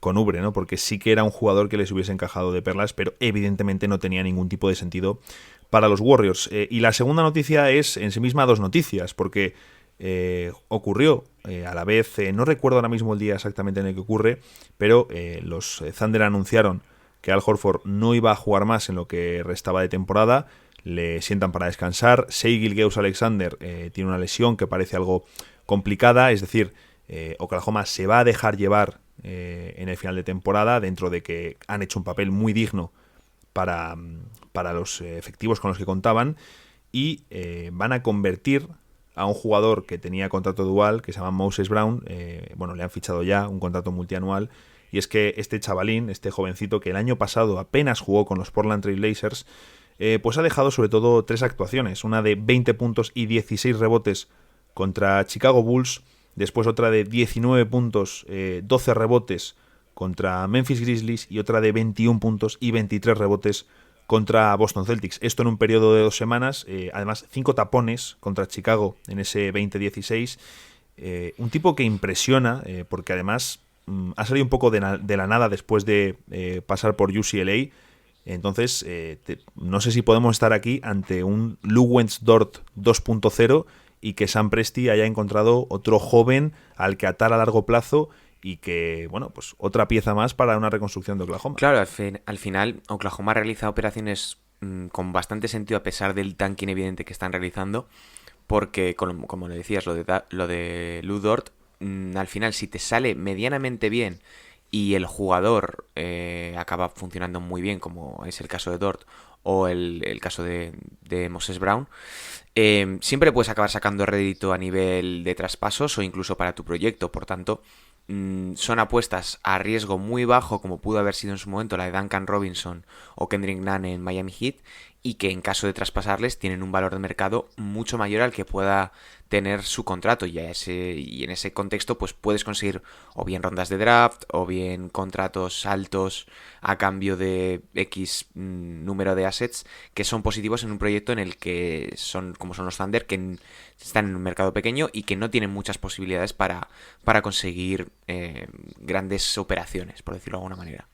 Oubre, ¿no? Porque sí que era un jugador que les hubiese encajado de perlas, pero evidentemente no tenía ningún tipo de sentido para los Warriors. Y la segunda noticia es en sí misma dos noticias, porque ocurrió a la vez, no recuerdo ahora mismo el día exactamente en el que ocurre, pero los Thunder anunciaron que Al Horford no iba a jugar más en lo que restaba de temporada, le sientan para descansar. Shai Gilgeous-Alexander tiene una lesión que parece algo complicada, es decir, Oklahoma se va a dejar llevar en el final de temporada, dentro de que han hecho un papel muy digno para los efectivos con los que contaban, y van a convertir a un jugador que tenía contrato dual, que se llama Moses Brown. Le han fichado ya un contrato multianual, y es que este chavalín, este jovencito que el año pasado apenas jugó con los Portland Trail Blazers, pues ha dejado sobre todo 3 actuaciones, una de 20 puntos y 16 rebotes contra Chicago Bulls, después otra de 19 puntos, 12 rebotes contra Memphis Grizzlies, y otra de 21 puntos y 23 rebotes contra Boston Celtics. Esto en un periodo de 2 semanas. Además, 5 tapones contra Chicago en ese 20-16. Un tipo que impresiona, porque además ha salido un poco de la nada después de pasar por UCLA. Entonces, no sé si podemos estar aquí ante un Luguentz Dort 2.0 y que Sam Presti haya encontrado otro joven al que atar a largo plazo, y que, bueno, pues otra pieza más para una reconstrucción de Oklahoma. Claro, al final Oklahoma realiza operaciones con bastante sentido a pesar del tanking evidente que están realizando, porque como le decías, lo de Lu Dort, al final si te sale medianamente bien y el jugador acaba funcionando muy bien, como es el caso de Dort o el caso de Moses Brown, siempre puedes acabar sacando rédito a nivel de traspasos o incluso para tu proyecto. Por tanto, son apuestas a riesgo muy bajo, como pudo haber sido en su momento la de Duncan Robinson o Kendrick Nunn en Miami Heat, y que en caso de traspasarles tienen un valor de mercado mucho mayor al que pueda tener su contrato, y en ese contexto pues puedes conseguir o bien rondas de draft o bien contratos altos a cambio de X número de assets que son positivos en un proyecto en el que son como son los Thunder, que están en un mercado pequeño y que no tienen muchas posibilidades para conseguir grandes operaciones, por decirlo de alguna manera.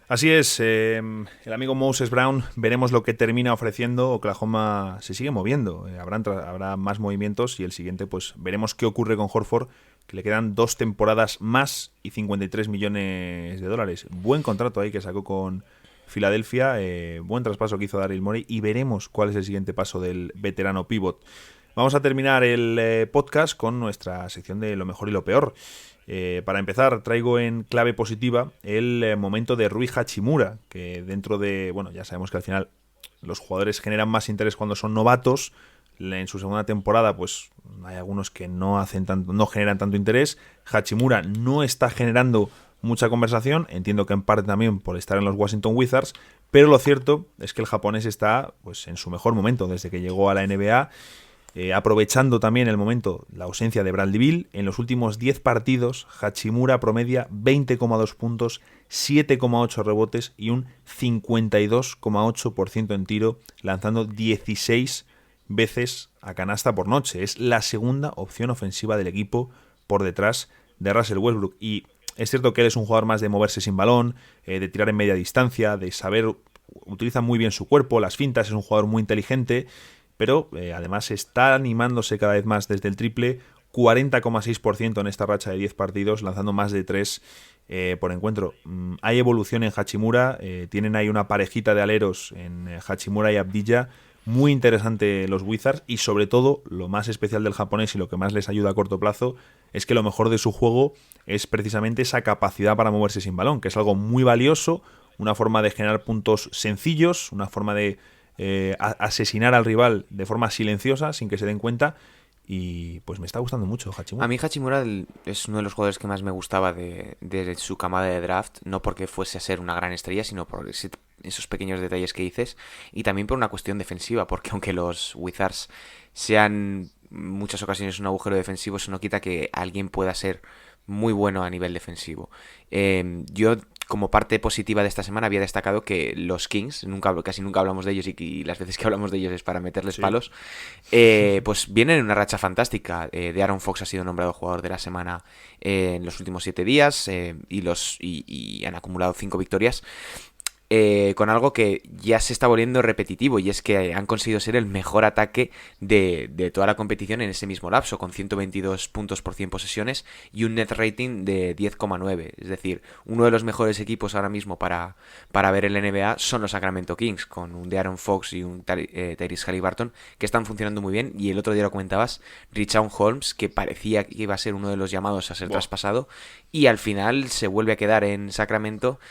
Así es, el amigo Moses Brown, veremos lo que termina ofreciendo. Oklahoma se sigue moviendo, habrá más movimientos y el siguiente pues veremos qué ocurre con Horford, que le quedan 2 temporadas más y 53 millones de dólares. Buen contrato ahí que sacó con Filadelfia, buen traspaso que hizo Daryl Morey y veremos cuál es el siguiente paso del veterano pivot. Vamos a terminar el podcast con nuestra sección de lo mejor y lo peor. Para empezar, traigo en clave positiva el momento de Rui Hachimura, que dentro de, bueno, ya sabemos que al final los jugadores generan más interés cuando son novatos. En su segunda temporada, pues hay algunos que no generan tanto interés. Hachimura no está generando mucha conversación, entiendo que en parte también por estar en los Washington Wizards, pero lo cierto es que el japonés está pues en su mejor momento desde que llegó a la NBA. Aprovechando también el momento, la ausencia de Bradley Beal, en los últimos 10 partidos, Hachimura promedia 20,2 puntos, 7,8 rebotes y un 52,8% en tiro, lanzando 16 veces a canasta por noche. Es la segunda opción ofensiva del equipo por detrás de Russell Westbrook. Y es cierto que él es un jugador más de moverse sin balón, de tirar en media distancia, de saber, utiliza muy bien su cuerpo, las fintas, es un jugador muy inteligente, pero además está animándose cada vez más desde el triple, 40,6% en esta racha de 10 partidos, lanzando más de 3 por encuentro. Hay evolución en Hachimura, tienen ahí una parejita de aleros en Hachimura y Abdilla, muy interesante los Wizards, y sobre todo lo más especial del japonés y lo que más les ayuda a corto plazo es que lo mejor de su juego es precisamente esa capacidad para moverse sin balón, que es algo muy valioso, una forma de generar puntos sencillos, una forma de asesinar al rival de forma silenciosa sin que se den cuenta, y pues me está gustando mucho Hachimura. A mí Hachimura es uno de los jugadores que más me gustaba de su camada de draft, no porque fuese a ser una gran estrella, sino por esos pequeños detalles que dices, y también por una cuestión defensiva, porque aunque los Wizards sean muchas ocasiones un agujero defensivo, eso no quita que alguien pueda ser muy bueno a nivel defensivo. Yo, como parte positiva de esta semana, había destacado que los Kings, casi nunca hablamos de ellos, y las veces que hablamos de ellos es para meterles palos, pues vienen en una racha fantástica. De Aaron Fox ha sido nombrado jugador de la semana en los últimos 7 días, y han acumulado 5 victorias. Con algo que ya se está volviendo repetitivo, y es que han conseguido ser el mejor ataque de toda la competición en ese mismo lapso, con 122 puntos por 100 posesiones y un net rating de 10,9. Es decir, uno de los mejores equipos ahora mismo para ver el NBA son los Sacramento Kings, con un De'Aaron Fox y un Tyrese Haliburton que están funcionando muy bien. Y el otro día lo comentabas, Richaun Holmes, que parecía que iba a ser uno de los llamados a ser traspasado, y al final se vuelve a quedar en Sacramento,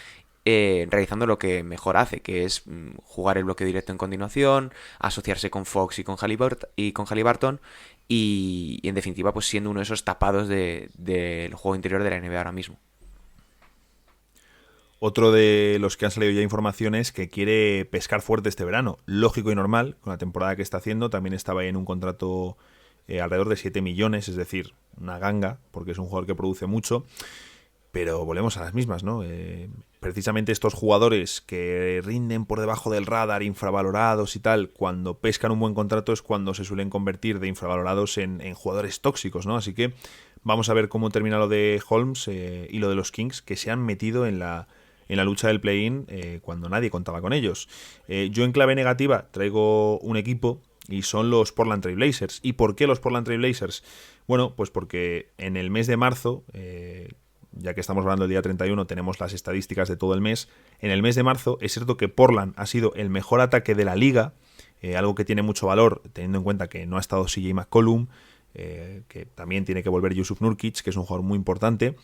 realizando lo que mejor hace, que es jugar el bloqueo directo en continuación, asociarse con Fox y con Haliburton, y en definitiva pues siendo uno de esos tapados del juego interior de la NBA ahora mismo. Otro de los que han salido ya informaciones que quiere pescar fuerte este verano, lógico y normal, con la temporada que está haciendo. También estaba ahí en un contrato alrededor de 7 millones, es decir, una ganga, porque es un jugador que produce mucho. Pero volvemos a las mismas, ¿no? Precisamente estos jugadores que rinden por debajo del radar, infravalorados y tal, cuando pescan un buen contrato es cuando se suelen convertir de infravalorados en jugadores tóxicos, ¿no? Así que vamos a ver cómo termina lo de Holmes y lo de los Kings, que se han metido en la lucha del play-in cuando nadie contaba con ellos. Yo en clave negativa traigo un equipo, y son los Portland Trail Blazers. ¿Y por qué los Portland Trail Blazers? Bueno, pues porque en el mes de marzo ya que estamos hablando del día 31, tenemos las estadísticas de todo el mes. En el mes de marzo es cierto que Portland ha sido el mejor ataque de la liga, algo que tiene mucho valor teniendo en cuenta que no ha estado CJ McCollum, que también tiene que volver Yusuf Nurkic, que es un jugador muy importante,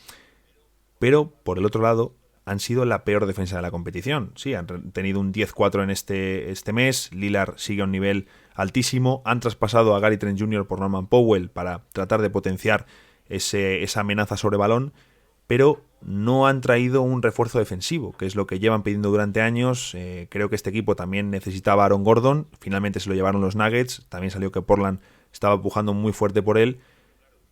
pero por el otro lado han sido la peor defensa de la competición. Sí, han tenido un 10-4 en este mes, Lillard sigue a un nivel altísimo, han traspasado a Gary Trent Jr. por Norman Powell para tratar de potenciar esa amenaza sobre balón, pero no han traído un refuerzo defensivo, que es lo que llevan pidiendo durante años. Creo que este equipo también necesitaba a Aaron Gordon, finalmente se lo llevaron los Nuggets, también salió que Portland estaba empujando muy fuerte por él,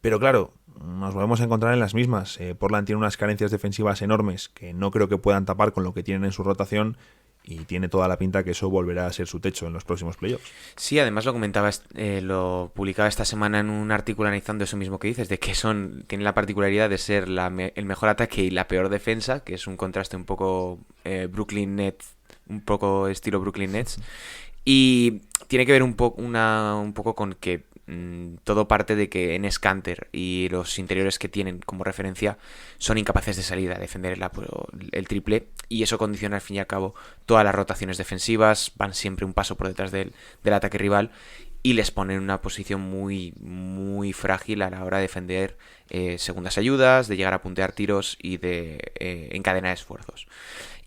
pero claro, nos volvemos a encontrar en las mismas. Portland tiene unas carencias defensivas enormes que no creo que puedan tapar con lo que tienen en su rotación, y tiene toda la pinta que eso volverá a ser su techo en los próximos playoffs. Sí, además lo comentaba, lo publicaba esta semana en un artículo analizando eso mismo que dices, de que tienen la particularidad de ser el mejor ataque y la peor defensa, que es un contraste un poco Brooklyn Nets, un poco estilo Brooklyn Nets, y tiene que ver un poco con que todo parte de que Enes Kanter y los interiores que tienen como referencia son incapaces de salir a defender el triple, y eso condiciona al fin y al cabo todas las rotaciones defensivas, van siempre un paso por detrás del ataque rival y les ponen en una posición muy, muy frágil a la hora de defender segundas ayudas, de llegar a puntear tiros y de encadenar esfuerzos.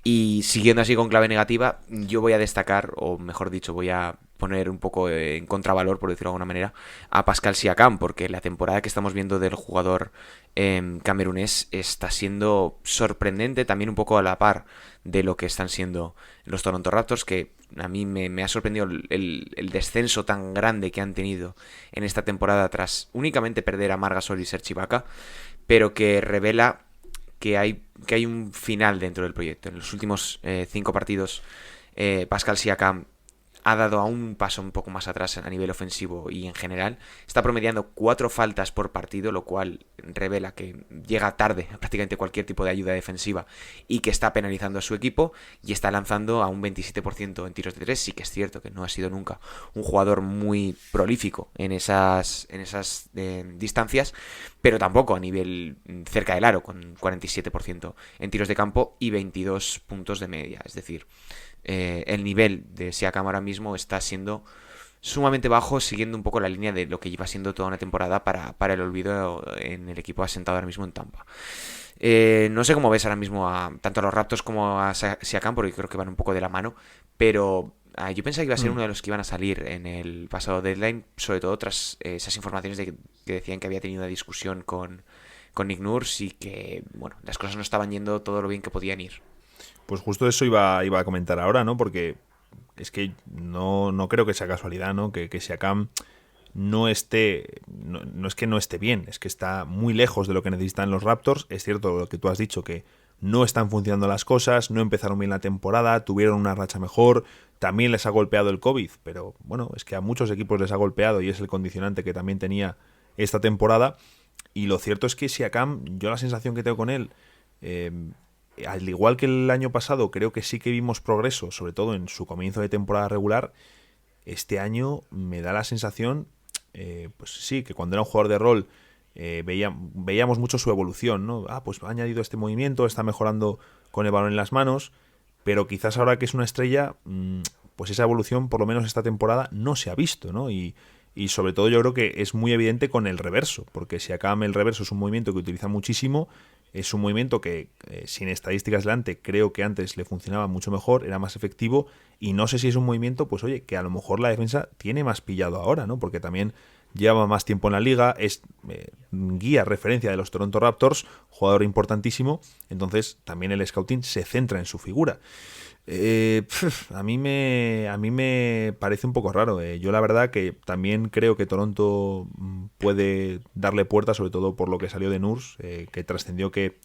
Y siguiendo así con clave negativa, yo voy a destacar, o mejor dicho, voy a poner un poco en contravalor, por decirlo de alguna manera, a Pascal Siakam, porque la temporada que estamos viendo del jugador camerunés está siendo sorprendente, también un poco a la par de lo que están siendo los Toronto Raptors, que a mí me ha sorprendido el descenso tan grande que han tenido en esta temporada tras únicamente perder a Marc Gasol y Serge Ibaka, pero que revela que hay un final dentro del proyecto. En los últimos 5 partidos, Pascal Siakam ha dado aún un paso un poco más atrás a nivel ofensivo y en general. Está promediando 4 faltas por partido, lo cual revela que llega tarde a prácticamente cualquier tipo de ayuda defensiva y que está penalizando a su equipo, y está lanzando a un 27% en tiros de 3. Sí que es cierto que no ha sido nunca un jugador muy prolífico en esas distancias, pero tampoco a nivel cerca del aro, con 47% en tiros de campo y 22 puntos de media. Es decir, el nivel de Siakam ahora mismo está siendo sumamente bajo, siguiendo un poco la línea de lo que lleva siendo toda una temporada para el olvido en el equipo asentado ahora mismo en Tampa. No sé cómo ves ahora mismo tanto a los Raptors como a Siakam, porque creo que van un poco de la mano, pero yo pensaba que iba a ser uno de los que iban a salir en el pasado deadline, sobre todo tras esas informaciones que decían que había tenido una discusión con Nick Nurse y que, bueno, las cosas no estaban yendo todo lo bien que podían ir. Pues justo eso iba a comentar ahora, ¿no? Porque es que no creo que sea casualidad, ¿no? Que Siakam no esté... No es que no esté bien, es que está muy lejos de lo que necesitan los Raptors. Es cierto lo que tú has dicho, que no están funcionando las cosas, no empezaron bien la temporada, tuvieron una racha mejor, también les ha golpeado el COVID, pero bueno, es que a muchos equipos les ha golpeado y es el condicionante que también tenía esta temporada. Y lo cierto es que Siakam, yo la sensación que tengo con él... al igual que el año pasado, creo que sí que vimos progreso, sobre todo en su comienzo de temporada regular. Este año me da la sensación, pues sí, que cuando era un jugador de rol veíamos mucho su evolución, ¿no? Pues ha añadido este movimiento, está mejorando con el balón en las manos, pero quizás ahora que es una estrella, pues esa evolución, por lo menos esta temporada, no se ha visto, ¿no? Y sobre todo yo creo que es muy evidente con el reverso, porque si acá el reverso es un movimiento que utiliza muchísimo. Es un movimiento que, sin estadísticas delante, creo que antes le funcionaba mucho mejor, era más efectivo, y no sé si es un movimiento, pues oye, que a lo mejor la defensa tiene más pillado ahora, ¿no? Porque también lleva más tiempo en la liga, es guía, referencia de los Toronto Raptors, jugador importantísimo, entonces también el scouting se centra en su figura. A mí me parece un poco raro. Yo la verdad que también creo que Toronto puede darle puerta, sobre todo por lo que salió de Nurse, que trascendió que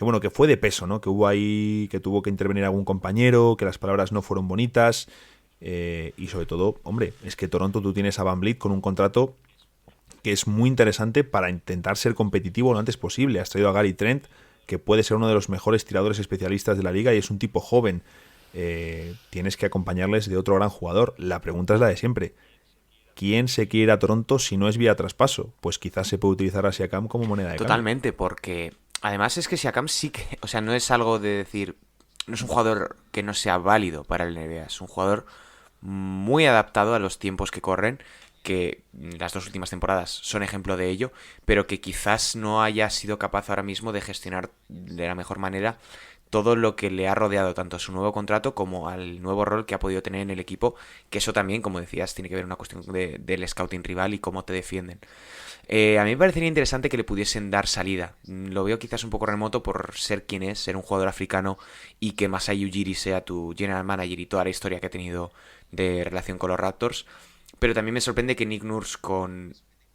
bueno, que fue de peso, ¿no? Que hubo ahí, que tuvo que intervenir algún compañero, que las palabras no fueron bonitas, y sobre todo, hombre, es que Toronto, tú tienes a Van Vliet con un contrato que es muy interesante para intentar ser competitivo lo antes posible. Has traído a Gary Trent, que puede ser uno de los mejores tiradores especialistas de la liga y es un tipo joven. Tienes que acompañarles de otro gran jugador. La pregunta es la de siempre. ¿Quién se quiere ir a Toronto si no es vía traspaso? Pues quizás se puede utilizar a Siakam como moneda de cambio. Totalmente, porque Además es que Siakam sí que, o sea, no es algo de decir, no es un jugador que no sea válido para el NBA, es un jugador muy adaptado a los tiempos que corren, que las 2 últimas temporadas son ejemplo de ello, pero que quizás no haya sido capaz ahora mismo de gestionar de la mejor manera todo lo que le ha rodeado tanto a su nuevo contrato como al nuevo rol que ha podido tener en el equipo, que eso también, como decías, tiene que ver una cuestión del scouting rival y cómo te defienden. A mí me parecería interesante que le pudiesen dar salida. Lo veo quizás un poco remoto por ser quien es, ser un jugador africano y que Masai Ujiri sea tu general manager y toda la historia que ha tenido de relación con los Raptors. Pero también me sorprende que Nick Nurse, con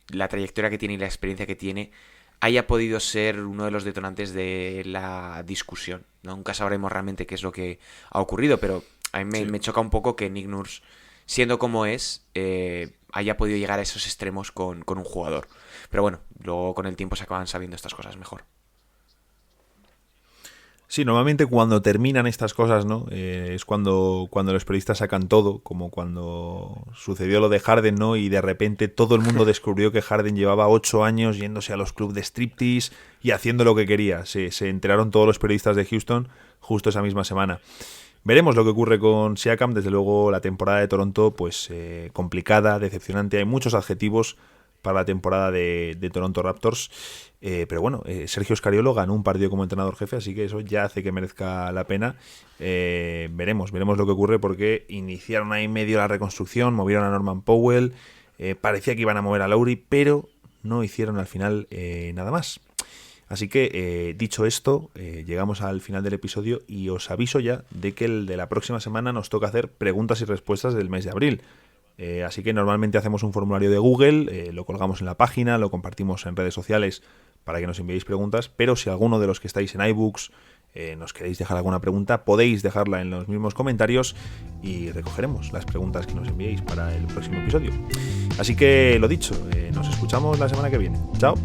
la trayectoria que tiene y la experiencia que tiene, haya podido ser uno de los detonantes de la discusión. Nunca sabremos realmente qué es lo que ha ocurrido, pero a mí me choca un poco que Nick Nurse, siendo como es, haya podido llegar a esos extremos con un jugador. Pero bueno, luego con el tiempo se acaban sabiendo estas cosas mejor. Sí, normalmente cuando terminan estas cosas, ¿no? Es cuando los periodistas sacan todo, como cuando sucedió lo de Harden, ¿no? Y de repente todo el mundo descubrió que Harden llevaba 8 años yéndose a los clubes de striptease y haciendo lo que quería. Se enteraron todos los periodistas de Houston justo esa misma semana. Veremos lo que ocurre con Siakam. Desde luego la temporada de Toronto, pues complicada, decepcionante. Hay muchos adjetivos para la temporada de Toronto Raptors. Pero bueno, Sergio Scariolo ganó un partido como entrenador jefe, así que eso ya hace que merezca la pena. Veremos lo que ocurre, porque iniciaron ahí medio la reconstrucción, movieron a Norman Powell, parecía que iban a mover a Lowry, pero no hicieron al final nada más. Así que, dicho esto, llegamos al final del episodio y os aviso ya de que el de la próxima semana nos toca hacer preguntas y respuestas del mes de abril. Así que normalmente hacemos un formulario de Google, lo colgamos en la página, lo compartimos en redes sociales para que nos enviéis preguntas, pero si alguno de los que estáis en iBooks nos queréis dejar alguna pregunta, podéis dejarla en los mismos comentarios y recogeremos las preguntas que nos enviéis para el próximo episodio. Así que lo dicho, nos escuchamos la semana que viene. ¡Chao!